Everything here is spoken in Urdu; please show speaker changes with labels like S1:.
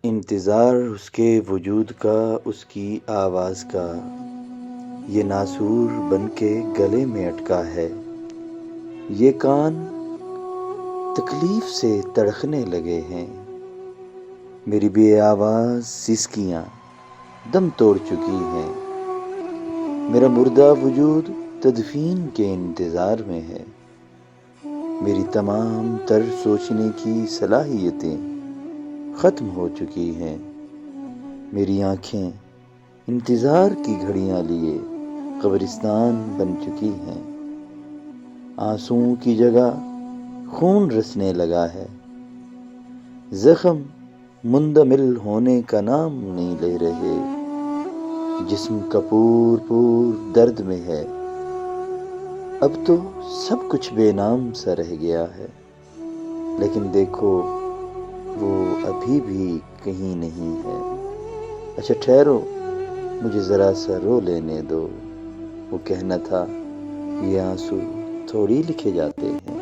S1: انتظار اس کے وجود کا، اس کی آواز کا، یہ ناسور بن کے گلے میں اٹکا ہے۔ یہ کان تکلیف سے تڑکنے لگے ہیں، میری بے آواز سسکیاں دم توڑ چکی ہیں۔ میرا مردہ وجود تدفین کے انتظار میں ہے، میری تمام تر سوچنے کی صلاحیتیں ختم ہو چکی ہیں۔ میری آنکھیں انتظار کی گھڑیاں لیے قبرستان بن چکی ہیں۔ آنسوؤں کی جگہ خون رسنے لگا ہے، زخم مندمل ہونے کا نام نہیں لے رہے، جسم کا پور درد میں ہے۔ اب تو سب کچھ بے نام سا رہ گیا ہے، لیکن دیکھو وہ ابھی بھی کہیں نہیں ہے۔ اچھا ٹھہرو، مجھے ذرا سا رو لینے دو، وہ کہنا تھا یہ آنسو تھوڑی لکھے جاتے ہیں۔